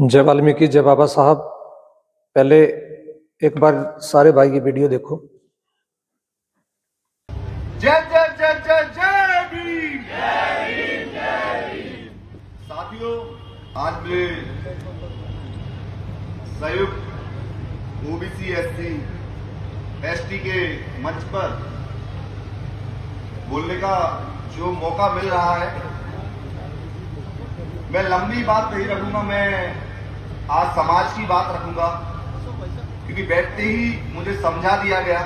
जय वाल्मीकि, जय बाबा साहब। पहले एक बार सारे भाई की वीडियो देखो। जय जय जय जय जय भीम। साथियों, आज मैं संयुक्त ओबीसी एससी एसटी के मंच पर बोलने का जो मौका मिल रहा है, मैं लंबी बात नहीं रखूंगा। मैं आज समाज की बात रखूंगा, क्योंकि बैठते ही मुझे समझा दिया गया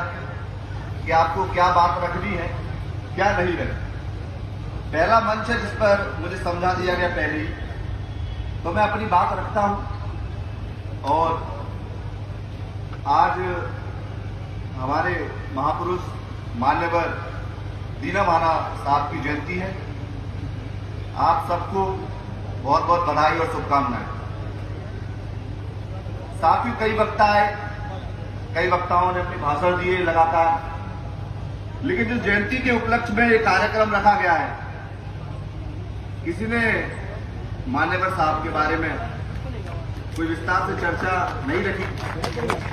कि आपको क्या बात रखनी है, क्या नहीं रखनी। पहला मंच है जिस पर मुझे समझा दिया गया पहले ही, तो मैं अपनी बात रखता हूं। और आज हमारे महापुरुष मान्यवर दीनाभाना साहब की जयंती है। आप सबको बहुत बहुत बधाई और शुभकामनाएं। साथियों, कई वक्ताओं ने अपने भाषण दिए लगातार, लेकिन जो जयंती के उपलक्ष्य में एक कार्यक्रम रखा गया है, किसी ने मान्यवर साहब के बारे में कोई विस्तार से चर्चा नहीं रखी।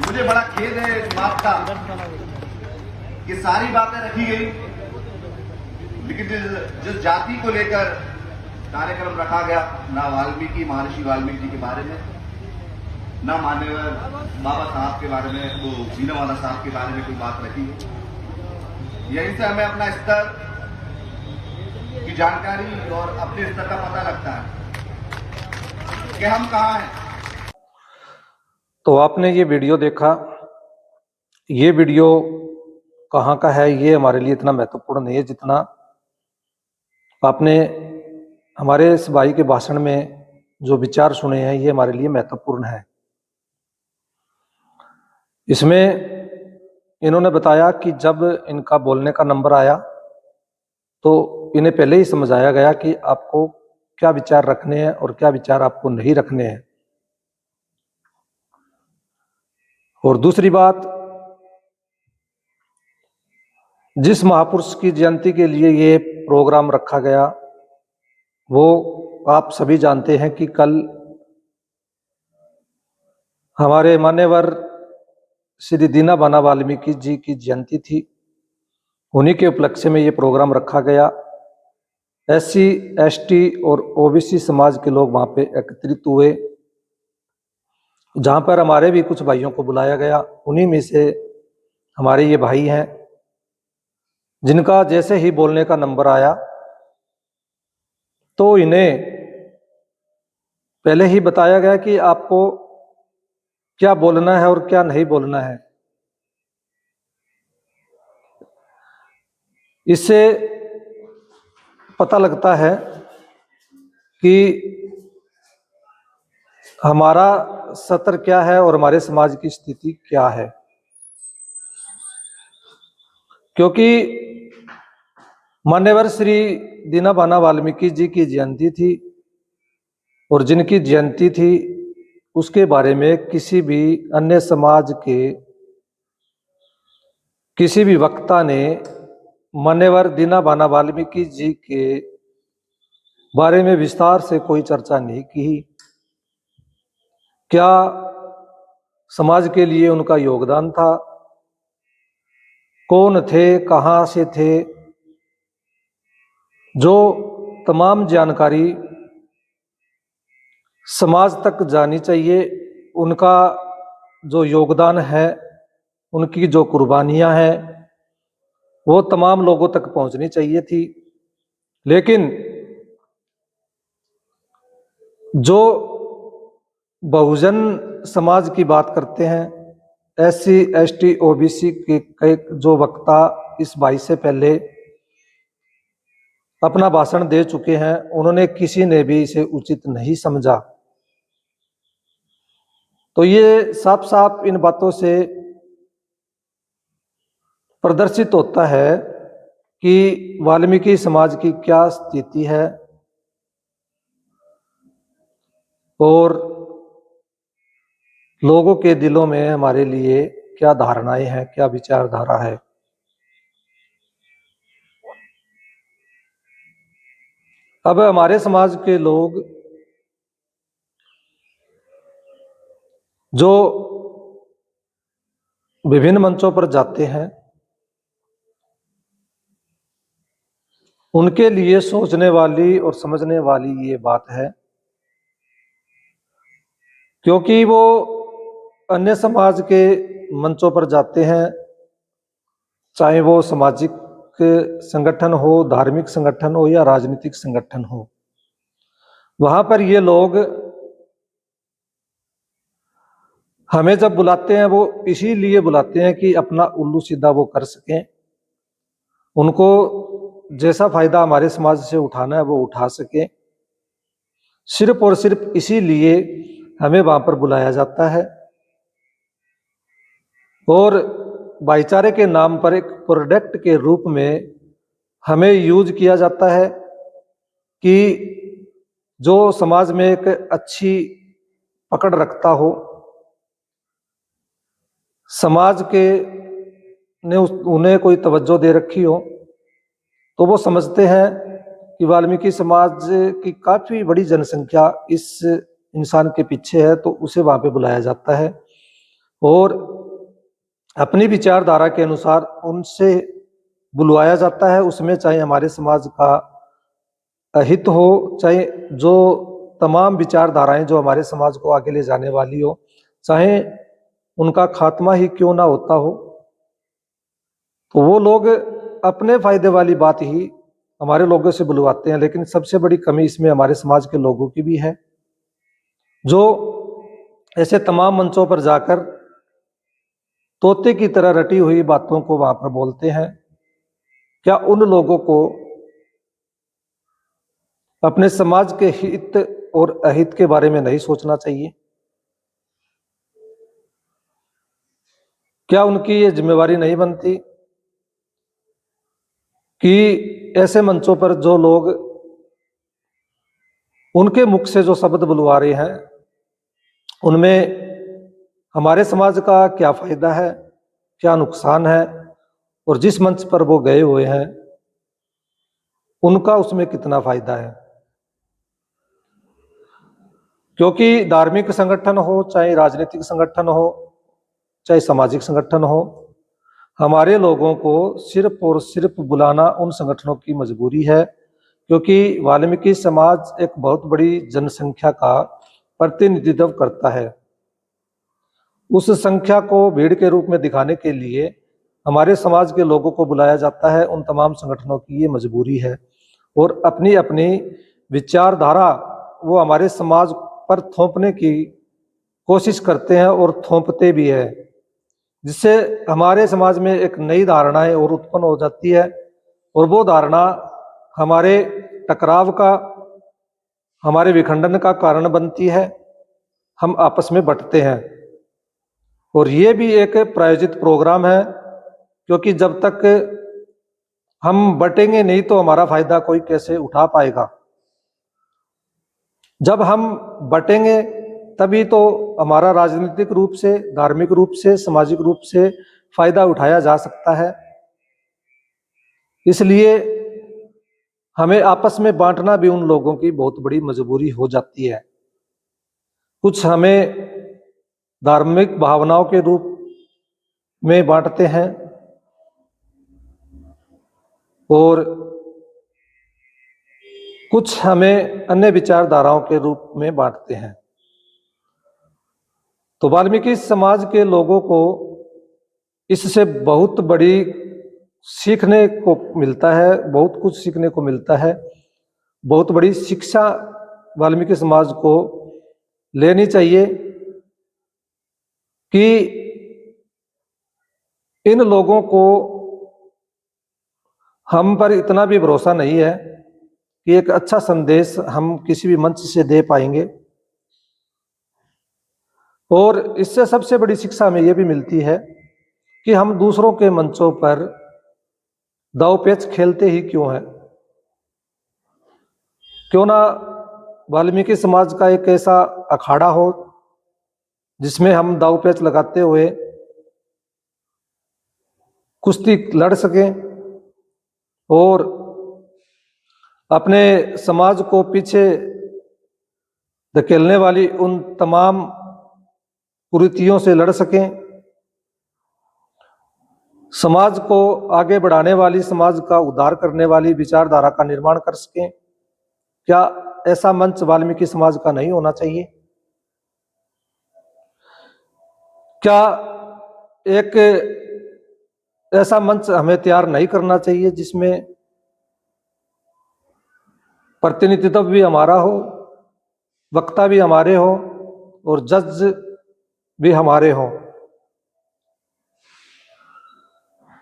मुझे बड़ा खेद है इस बात का कि सारी बातें रखी गई, लेकिन जिस जाति को लेकर कार्यक्रम रखा गया, ना महर्षि वाल्मीकि जी के बारे में, ना मान्यवर बाबा साहब के बारे में, वो दीनाभाना साहब के बारे में कोई बात रखी है। यहीं से हमें अपना स्तर की जानकारी और अपने स्तर का पता लगता है कि हम कहाँ हैं। तो आपने ये वीडियो देखा। ये वीडियो कहाँ का है ये हमारे लिए इतना महत्वपूर्ण नहीं है जितना आपने हमारे इस भाई के भाषण में जो विचार सुने हैं, ये हमारे लिए महत्वपूर्ण है। इसमें इन्होंने बताया कि जब इनका बोलने का नंबर आया तो इन्हें पहले ही समझाया गया कि आपको क्या विचार रखने हैं और क्या विचार आपको नहीं रखने हैं। और दूसरी बात, जिस महापुरुष की जयंती के लिए ये प्रोग्राम रखा गया, वो आप सभी जानते हैं कि कल हमारे मान्यवर श्री दीनाभाना वाल्मीकि जी की जयंती थी। उन्हीं के उपलक्ष्य में ये प्रोग्राम रखा गया। एससी, एसटी और ओबीसी समाज के लोग वहाँ पे एकत्रित हुए, जहाँ पर हमारे भी कुछ भाइयों को बुलाया गया। उन्हीं में से हमारे ये भाई हैं जिनका जैसे ही बोलने का नंबर आया तो इन्हें पहले ही बताया गया कि आपको क्या बोलना है और क्या नहीं बोलना है। इससे पता लगता है कि हमारा सत्र क्या है और हमारे समाज की स्थिति क्या है। क्योंकि मान्यवर श्री दीनाभाना वाल्मीकि जी की जयंती थी, और जिनकी जयंती थी उसके बारे में किसी भी अन्य समाज के किसी भी वक्ता ने मान्यवर दीनाभाना वाल्मीकि जी के बारे में विस्तार से कोई चर्चा नहीं की। क्या समाज के लिए उनका योगदान था, कौन थे, कहाँ से थे, जो तमाम जानकारी समाज तक जानी चाहिए। उनका जो योगदान है, उनकी जो कुर्बानियां हैं, वो तमाम लोगों तक पहुंचनी चाहिए थी। लेकिन जो बहुजन समाज की बात करते हैं, एससी, एसटी, ओबीसी के कई जो वक्ता इस भाई से पहले अपना भाषण दे चुके हैं, उन्होंने किसी ने भी इसे उचित नहीं समझा। तो ये साफ साफ इन बातों से प्रदर्शित होता है कि वाल्मीकि समाज की क्या स्थिति है और लोगों के दिलों में हमारे लिए क्या धारणाएं हैं, क्या विचारधारा है। अब हमारे समाज के लोग जो विभिन्न मंचों पर जाते हैं, उनके लिए सोचने वाली और समझने वाली ये बात है, क्योंकि वो अन्य समाज के मंचों पर जाते हैं, चाहे वो सामाजिक संगठन हो, धार्मिक संगठन हो या राजनीतिक संगठन हो। वहां पर ये लोग हमें जब बुलाते हैं, वो इसीलिए बुलाते हैं कि अपना उल्लू सीधा वो कर सकें, उनको जैसा फायदा हमारे समाज से उठाना है वो उठा सकें। सिर्फ और सिर्फ इसीलिए हमें वहां पर बुलाया जाता है और भाईचारे के नाम पर एक प्रोडक्ट के रूप में हमें यूज किया जाता है कि जो समाज में एक अच्छी पकड़ रखता हो, समाज के ने उन्हें कोई तवज्जो दे रखी हो, तो वो समझते हैं कि वाल्मीकि समाज की काफी बड़ी जनसंख्या इस इंसान के पीछे है, तो उसे वहां पे बुलाया जाता है और अपनी विचारधारा के अनुसार उनसे बुलवाया जाता है। उसमें चाहे हमारे समाज का हित हो, चाहे जो तमाम विचारधाराएं जो हमारे समाज को आगे ले जाने वाली हो, चाहे उनका खात्मा ही क्यों ना होता हो, तो वो लोग अपने फायदे वाली बात ही हमारे लोगों से बुलवाते हैं। लेकिन सबसे बड़ी कमी इसमें हमारे समाज के लोगों की भी है, जो ऐसे तमाम मंचों पर जाकर तोते की तरह रटी हुई बातों को वहां पर बोलते हैं। क्या उन लोगों को अपने समाज के हित और अहित के बारे में नहीं सोचना चाहिए? क्या उनकी ये जिम्मेवारी नहीं बनती कि ऐसे मंचों पर जो लोग उनके मुख से जो शब्द बुलवा रहे हैं, उनमें हमारे समाज का क्या फायदा है, क्या नुकसान है, और जिस मंच पर वो गए हुए हैं उनका उसमें कितना फायदा है? क्योंकि धार्मिक संगठन हो, चाहे राजनीतिक संगठन हो, चाहे सामाजिक संगठन हो, हमारे लोगों को सिर्फ और सिर्फ बुलाना उन संगठनों की मजबूरी है, क्योंकि वाल्मीकि समाज एक बहुत बड़ी जनसंख्या का प्रतिनिधित्व करता है। उस संख्या को भीड़ के रूप में दिखाने के लिए हमारे समाज के लोगों को बुलाया जाता है। उन तमाम संगठनों की ये मजबूरी है और अपनी अपनी विचारधारा वो हमारे समाज पर थोपने की कोशिश करते हैं और थोपते भी है, जिससे हमारे समाज में एक नई धारणाएं और उत्पन्न हो जाती है और वो धारणा हमारे टकराव का, हमारे विखंडन का कारण बनती है। हम आपस में बंटते हैं और ये भी एक प्रायोजित प्रोग्राम है, क्योंकि जब तक हम बटेंगे नहीं तो हमारा फायदा कोई कैसे उठा पाएगा। जब हम बटेंगे तभी तो हमारा राजनीतिक रूप से, धार्मिक रूप से, सामाजिक रूप से फायदा उठाया जा सकता है। इसलिए हमें आपस में बांटना भी उन लोगों की बहुत बड़ी मजबूरी हो जाती है। कुछ हमें धार्मिक भावनाओं के रूप में बांटते हैं और कुछ हमें अन्य विचारधाराओं के रूप में बांटते हैं। तो वाल्मीकि समाज के लोगों को इससे बहुत बड़ी सीखने को मिलता है, बहुत कुछ सीखने को मिलता है। बहुत बड़ी शिक्षा वाल्मीकि समाज को लेनी चाहिए कि इन लोगों को हम पर इतना भी भरोसा नहीं है कि एक अच्छा संदेश हम किसी भी मंच से दे पाएंगे। और इससे सबसे बड़ी शिक्षा हमें यह भी मिलती है कि हम दूसरों के मंचों पर दांव-पेच खेलते ही क्यों हैं। क्यों ना वाल्मीकि समाज का एक ऐसा अखाड़ा हो जिसमें हम दांव-पेच लगाते हुए कुश्ती लड़ सकें और अपने समाज को पीछे धकेलने वाली उन तमाम कुरीतियों से लड़ सकें, समाज को आगे बढ़ाने वाली, समाज का उद्धार करने वाली विचारधारा का निर्माण कर सकें। क्या ऐसा मंच वाल्मीकि समाज का नहीं होना चाहिए? क्या एक ऐसा मंच हमें तैयार नहीं करना चाहिए जिसमें प्रतिनिधित्व भी हमारा हो, वक्ता भी हमारे हो और जज भी हमारे हों?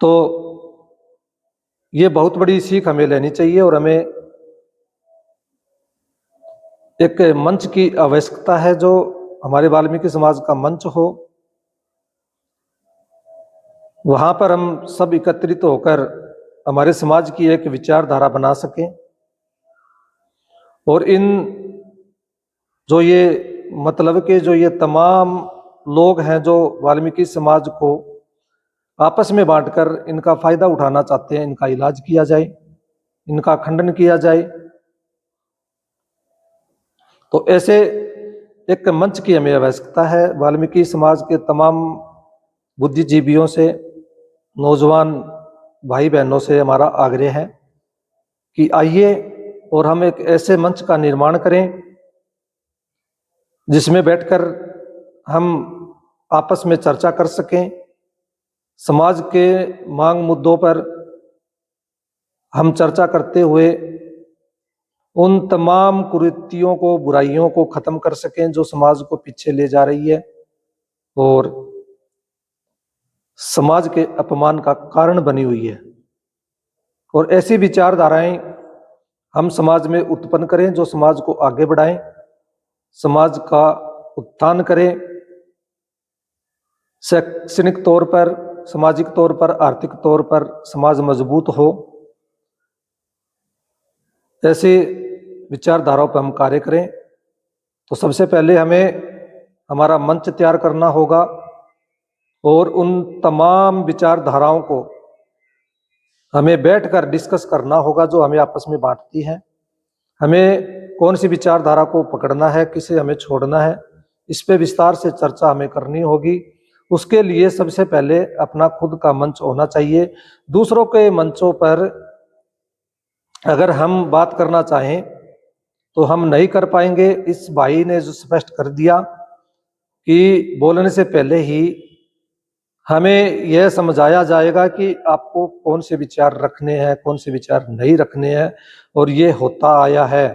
तो ये बहुत बड़ी सीख हमें लेनी चाहिए और हमें एक मंच की आवश्यकता है जो हमारे वाल्मीकि समाज का मंच हो। वहां पर हम सब एकत्रित होकर हमारे समाज की एक विचारधारा बना सकें और इन जो ये मतलब के जो ये तमाम लोग हैं जो वाल्मीकि समाज को आपस में बांटकर इनका फायदा उठाना चाहते हैं, इनका इलाज किया जाए, इनका खंडन किया जाए। तो ऐसे एक मंच की हमें आवश्यकता है। वाल्मीकि समाज के तमाम बुद्धिजीवियों से, नौजवान भाई बहनों से हमारा आग्रह है कि आइए और हम एक ऐसे मंच का निर्माण करें जिसमें बैठकर हम आपस में चर्चा कर सकें, समाज के मांग मुद्दों पर हम चर्चा करते हुए उन तमाम कुरीतियों को, बुराइयों को खत्म कर सकें जो समाज को पीछे ले जा रही है और समाज के अपमान का कारण बनी हुई है। और ऐसी विचारधाराएं हम समाज में उत्पन्न करें जो समाज को आगे बढ़ाएं, समाज का उत्थान करें, शैक्षणिक तौर पर, सामाजिक तौर पर, आर्थिक तौर पर समाज मजबूत हो। ऐसे विचारधाराओं पर हम कार्य करें। तो सबसे पहले हमें हमारा मंच तैयार करना होगा और उन तमाम विचारधाराओं को हमें बैठकर डिस्कस करना होगा जो हमें आपस में बांटती है। हमें कौन सी विचारधारा को पकड़ना है, किसे हमें छोड़ना है, इस पे विस्तार से चर्चा हमें करनी होगी। उसके लिए सबसे पहले अपना खुद का मंच होना चाहिए। दूसरों के मंचों पर अगर हम बात करना चाहें तो हम नहीं कर पाएंगे। इस भाई ने जो स्पष्ट कर दिया कि बोलने से पहले ही हमें यह समझाया जाएगा कि आपको कौन से विचार रखने हैं, कौन से विचार नहीं रखने हैं, और ये होता आया है।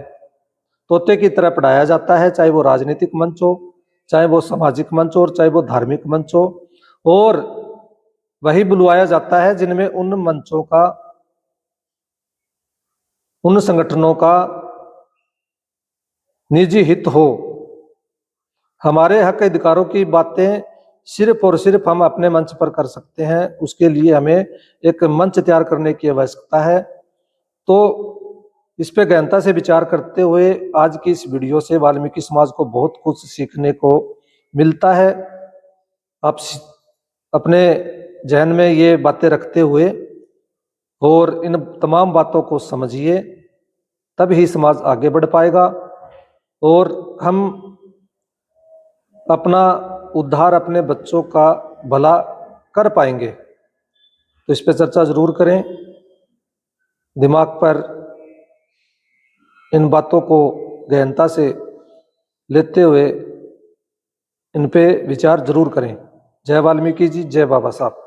तोते की तरह पढ़ाया जाता है, चाहे वो राजनीतिक मंच हो, चाहे वो सामाजिक मंच हो और चाहे वो धार्मिक मंच हो, और वही बुलवाया जाता है जिनमें उन मंचों का, उन संगठनों का निजी हित हो। हमारे हक अधिकारों की बातें सिर्फ और सिर्फ हम अपने मंच पर कर सकते हैं। उसके लिए हमें एक मंच तैयार करने की आवश्यकता है। तो इस पे गहनता से विचार करते हुए आज की इस वीडियो से वाल्मीकि समाज को बहुत कुछ सीखने को मिलता है। आप अपने जहन में ये बातें रखते हुए और इन तमाम बातों को समझिए, तब ही समाज आगे बढ़ पाएगा और हम अपना उद्धार, अपने बच्चों का भला कर पाएंगे। तो इस पर चर्चा जरूर करें, दिमाग पर इन बातों को गहनता से लेते हुए इन पे विचार जरूर करें। जय वाल्मीकि जी, जय बाबा साहब।